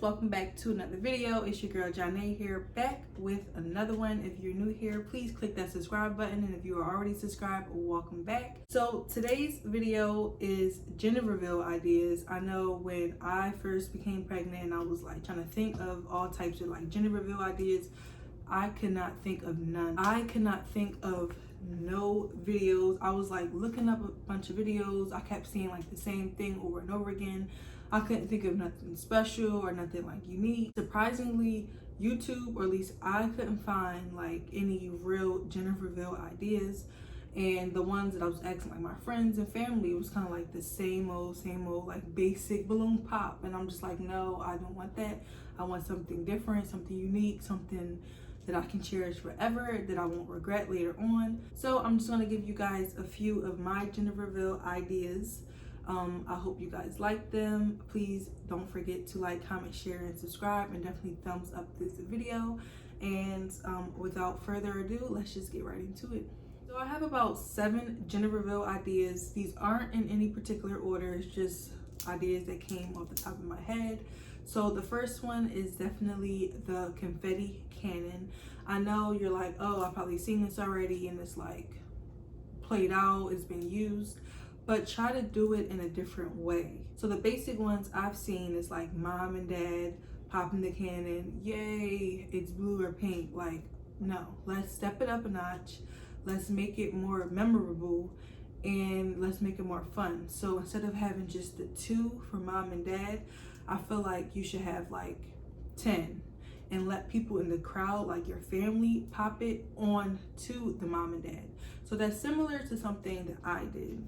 welcome back to another video. It's your girl Janae here, back with another one. If you're new here, please click that subscribe button, and if you are already subscribed, welcome back. So today's video is gender reveal ideas. I know when I first became pregnant and I was like trying to think of all types of like gender reveal ideas, I could not think of none. I could not think of no videos. I was like looking up a bunch of videos. I kept seeing like the same thing over and over again. I couldn't think of nothing special or nothing like unique. Surprisingly, YouTube, or at least I couldn't find like any real gender reveal ideas. And the ones that I was asking like my friends and family, it was kind of like the same old like basic balloon pop. And I'm just like, no, I don't want that. I want something different, something unique, something that I can cherish forever, that I won't regret later on. So I'm just gonna give you guys a few of my gender reveal ideas. I hope you guys like them. Please don't forget to like, comment, share, and subscribe, and definitely thumbs up this video. And without further ado, let's just get right into it. So I have about 7 gender reveal ideas. These aren't in any particular order, it's just ideas that came off the top of my head. So the first one is definitely the confetti cannon. I know you're like, oh, I've probably seen this already and it's like played out, it's been used, but try to do it in a different way. So the basic ones I've seen is like mom and dad popping the cannon, yay, it's blue or pink. Like, no, let's step it up a notch. Let's make it more memorable and let's make it more fun. So instead of having just the 2 for mom and dad, I feel like you should have like 10 and let people in the crowd, like your family, pop it on to the mom and dad. So that's similar to something that I did.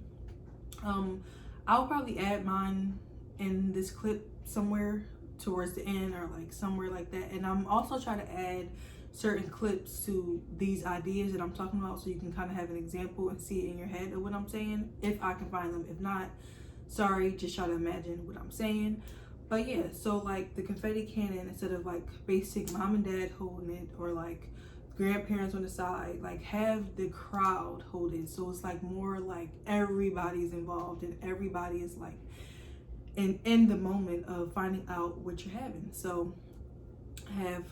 I'll probably add mine in this clip somewhere towards the end or like somewhere like that. And I'm also trying to add certain clips to these ideas that I'm talking about, so you can kind of have an example and see it in your head of what I'm saying, if I can find them. If not, sorry, just try to imagine what I'm saying. But yeah, so like the confetti cannon, instead of like basic mom and dad holding it or like grandparents on the side, like have the crowd hold it. So it's like more like everybody's involved and everybody is like in the moment of finding out what you're having. So have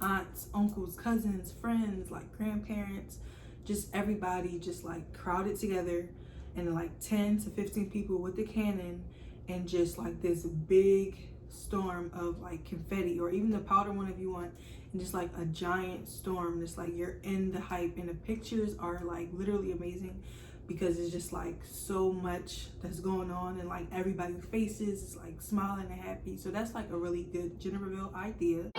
aunts, uncles, cousins, friends, like grandparents, just everybody just like crowded together, and like 10 to 15 people with the cannon, and just like this big storm of like confetti, or even the powder one if you want, and just like a giant storm. Just like you're in the hype, and the pictures are like literally amazing because it's just like so much that's going on, and like everybody's faces is like smiling and happy. So that's like a really good gender reveal idea.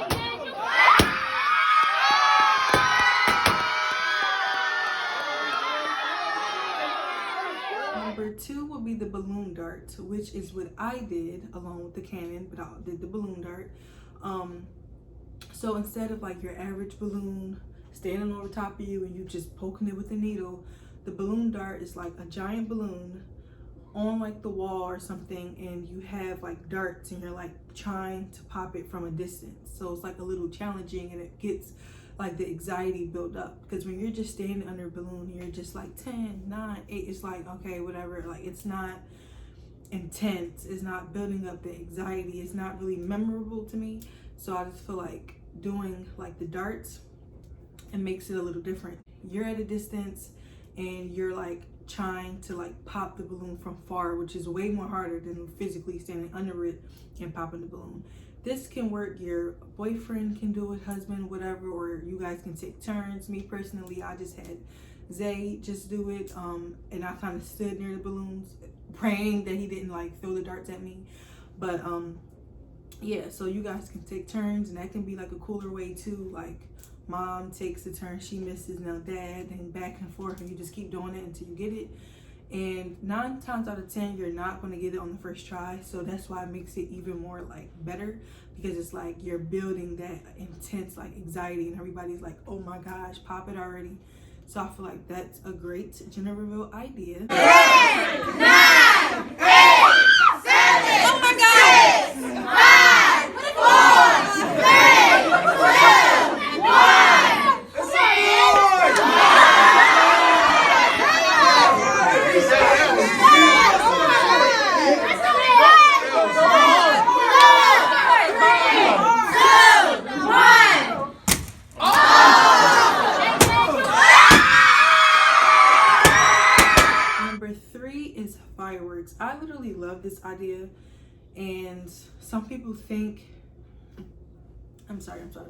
Number 2 will be the balloon dart, which is what I did along with the cannon, but I did the balloon dart. So instead of like your average balloon standing over top of you and you just poking it with a needle, the balloon dart is like a giant balloon on like the wall or something, and you have like darts and you're like trying to pop it from a distance. So it's like a little challenging, and it gets like the anxiety build up, because when you're just standing under a balloon, you're just like 10, 9, 8, it's like, okay, whatever. Like, it's not intense, it's not building up the anxiety, it's not really memorable to me. So I just feel like doing like the darts, it makes it a little different. You're at a distance and you're like trying to like pop the balloon from far, which is way more harder than physically standing under it and popping the balloon. This can work, your boyfriend can do it, husband, whatever, or you guys can take turns. Me personally, I just had Zay just do it, and I kind of stood near the balloons praying that he didn't like throw the darts at me. But yeah, so you guys can take turns, and that can be like a cooler way too. Like mom takes a turn, she misses, now dad, and back and forth, and you just keep doing it until you get it. And 9 times out of 10, you're not going to get it on the first try. So that's why it makes it even more like better, because it's like you're building that intense like anxiety, and everybody's like, oh my gosh, pop it already. So I feel like that's a great gender reveal idea. 10, 9, 8, 7, oh my God, 6, 5, 4, 3, 2, 1. And some people think, I'm sorry, bro.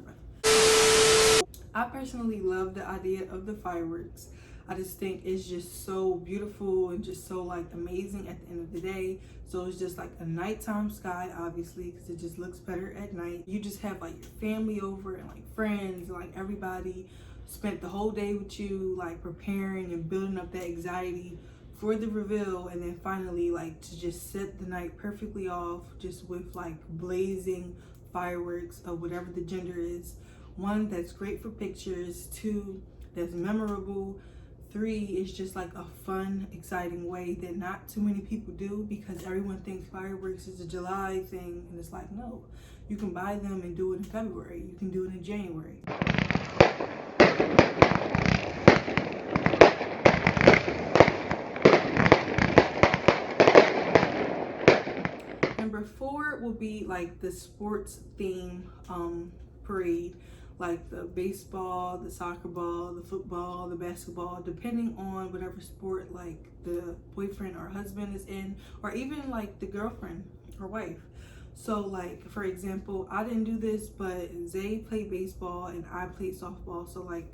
I personally love the idea of the fireworks. I just think it's just so beautiful and just so like amazing at the end of the day. So it's just like a nighttime sky, obviously, because it just looks better at night. You just have like your family over and like friends, and, like everybody spent the whole day with you, like preparing and building up that anxiety for the reveal, and then finally like to just set the night perfectly off just with like blazing fireworks of whatever the gender is. One, that's great for pictures. Two, that's memorable. Three, is just like a fun, exciting way that not too many people do, because everyone thinks fireworks is a July thing, and it's like, no, you can buy them and do it in February. You can do it in January. Number 4 will be like the sports theme parade, like the baseball, the soccer ball, the football, the basketball, depending on whatever sport like the boyfriend or husband is in, or even like the girlfriend or wife. So like, for example, I didn't do this, but Zay played baseball and I played softball. So like,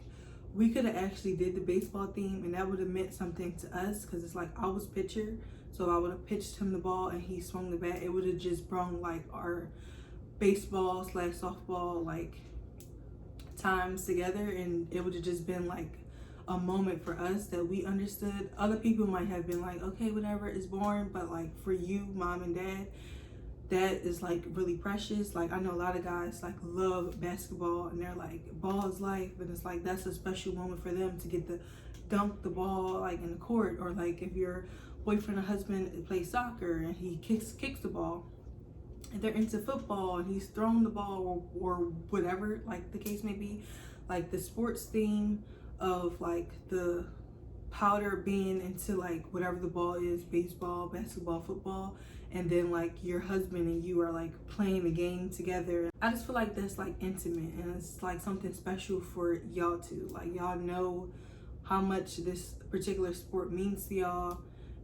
we could have actually did the baseball theme, and that would have meant something to us, because it's like I was pitcher. So I would have pitched him the ball and he swung the bat. It would have just brought like our baseball / softball like times together, and it would have just been like a moment for us that we understood. Other people might have been like, okay, whatever, it's boring, but like for you, mom and dad, that is like really precious. Like I know a lot of guys like love basketball and they're like, ball is life, and it's like that's a special moment for them to get to dunk the ball like in the court. Or like if your boyfriend or husband plays soccer and he kicks the ball, and they're into football and he's throwing the ball, or whatever like the case may be, like the sports theme of like the powder being into like whatever the ball is, baseball, basketball, football, and then like your husband and you are like playing the game together. I just feel like that's like intimate, and it's like something special for y'all too. Like y'all know how much this particular sport means to y'all,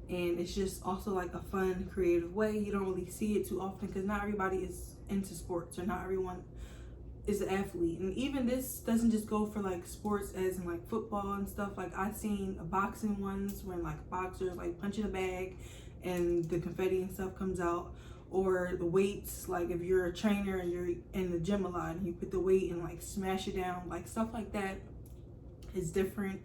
and it's just also like a fun, creative way. You don't really see it too often because not everybody is into sports, or not everyone is an athlete. And even this doesn't just go for like sports as in like football and stuff. Like I've seen boxing ones when like boxers like punch in a bag and the confetti and stuff comes out. Or the weights, like if you're a trainer and you're in the gym a lot and you put the weight and like smash it down, like stuff like that is different.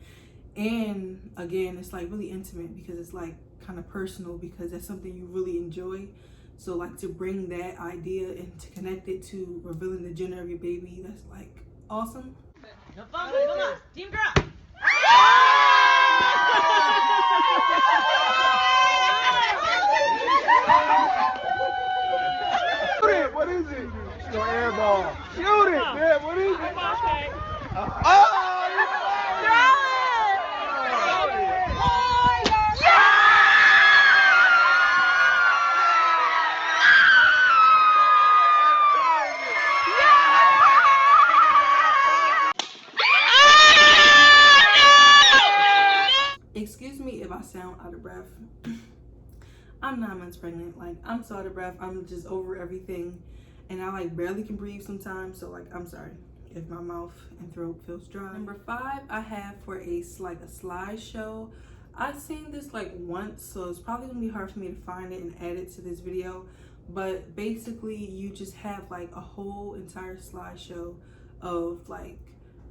And again, it's like really intimate because it's like kind of personal, because that's something you really enjoy. So like to bring that idea and to connect it to revealing the gender of your baby, that's like awesome. Come on, team girl. What is it? It's your air ball. Shoot it, man. What is it? Okay. Excuse me if I sound out of breath. I'm 9 months pregnant. Like I'm so out of breath. I'm just over everything, and I like barely can breathe sometimes. So like I'm sorry if my mouth and throat feels dry. Number 5, I have for a slideshow. I've seen this like once, so it's probably gonna be hard for me to find it and add it to this video. But basically, you just have like a whole entire slideshow of like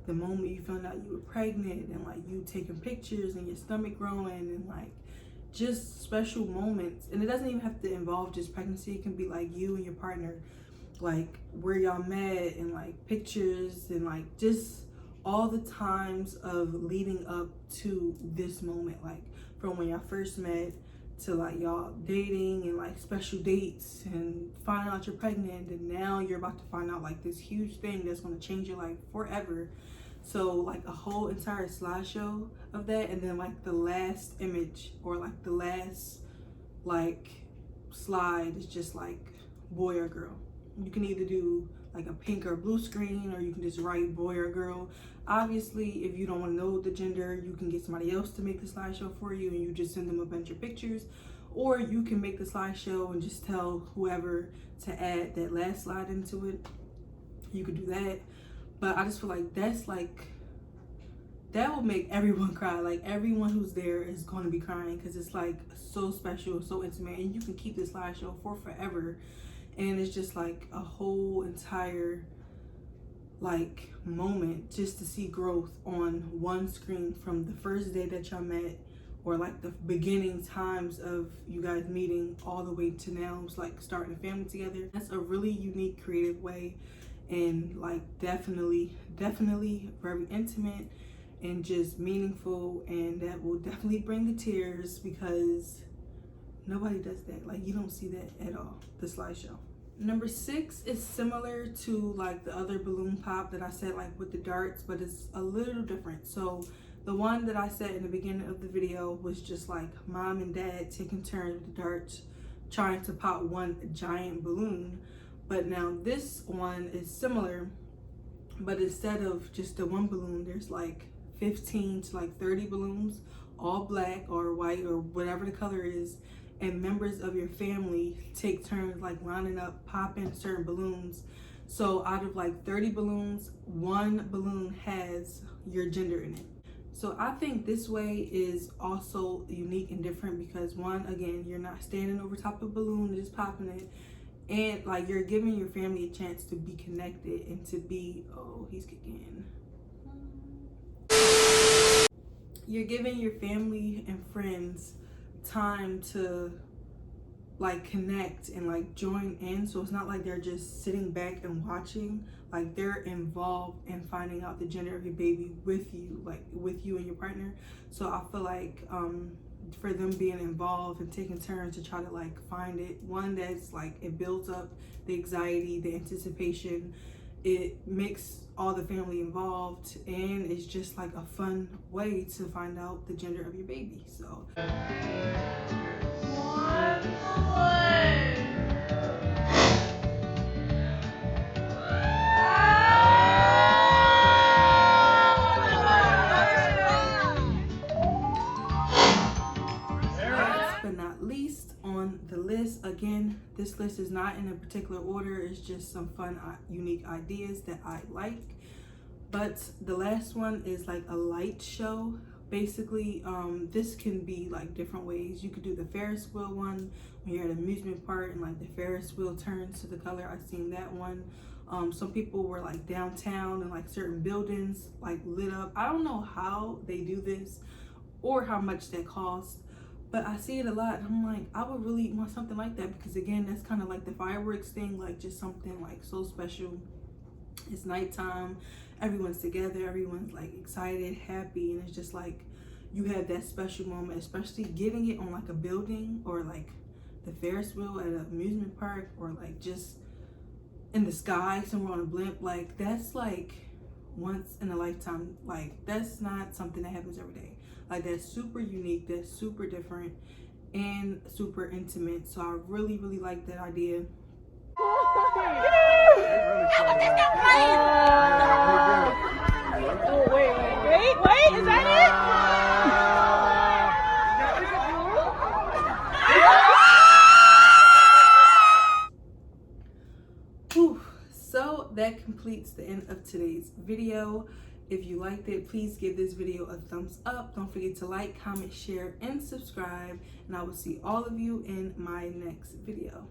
the moment you found out you were pregnant, and like you taking pictures and your stomach growing, and like just special moments. And it doesn't even have to involve just pregnancy. It can be like you and your partner, like where y'all met, and like pictures, and like just all the times of leading up to this moment, like from when y'all first met to like y'all dating, and like special dates, and finding out you're pregnant, and now you're about to find out like this huge thing that's going to change your life forever. So like a whole entire slideshow of that, and then like the last image, or like the last like slide is just like boy or girl. You can either do like a pink or blue screen, or you can just write boy or girl. Obviously, if you don't want to know the gender, you can get somebody else to make the slideshow for you, and you just send them a bunch of pictures. or you can make the slideshow and just tell whoever to add that last slide into it. You could do that, but I just feel like that will make everyone cry. Like everyone who's there is going to be crying because it's like so special, so intimate, and you can keep this slideshow for forever. And it's just like a whole entire like moment just to see growth on one screen from the first day that y'all met, or like the beginning times of you guys meeting, all the way to now it's like starting a family together. That's a really unique, creative way, and like definitely very intimate and just meaningful, and that will definitely bring the tears because nobody does that. Like you don't see that at all, the slideshow. Number 6 is similar to like the other balloon pop that I said, like with the darts, but it's a little different. So the one that I said in the beginning of the video was just like mom and dad taking turns with the darts, trying to pop one giant balloon. But now this one is similar, but instead of just the one balloon, there's like 15 to like 30 balloons, all black or white or whatever the color is, and members of your family take turns like lining up, popping certain balloons. So out of like 30 balloons, one balloon has your gender in it. So I think this way is also unique and different because one, again, you're not standing over top of a balloon and just popping it, and like you're giving your family a chance to be connected and to be, oh, he's kicking in. You're giving your family and friends time to like connect and like join in. So it's not like they're just sitting back and watching, like they're involved in finding out the gender of your baby with you, like with you and your partner. So I feel like for them being involved and taking turns to try to like find it, one, that's like it builds up the anxiety, the anticipation, it makes all the family involved, and it's just like a fun way to find out the gender of your baby. So last but not least on the list, again, this list is not in a particular order, it's just some fun unique ideas that I like. But the last one is like a light show. Basically, this can be like different ways. You could do the Ferris wheel one when you're at an amusement park and like the Ferris wheel turns to the color. I've seen that one. Some people were like downtown and like certain buildings like lit up. I don't know how they do this or how much that costs, but I see it a lot. I'm like, I would really want something like that because again, that's kind of like the fireworks thing, like just something like so special. It's nighttime, everyone's together, everyone's like excited, happy, and it's just like you have that special moment, especially getting it on like a building or like the Ferris wheel at an amusement park or like just in the sky somewhere on a blimp. Like that's like once in a lifetime. Like that's not something that happens every day. Like that's super unique, that's super different and super intimate. So I really like that idea. Wait, is that it? Whew. So that completes the end of today's video. If you liked it, please give this video a thumbs up. Don't forget to like, comment, share, and subscribe. And I will see all of you in my next video.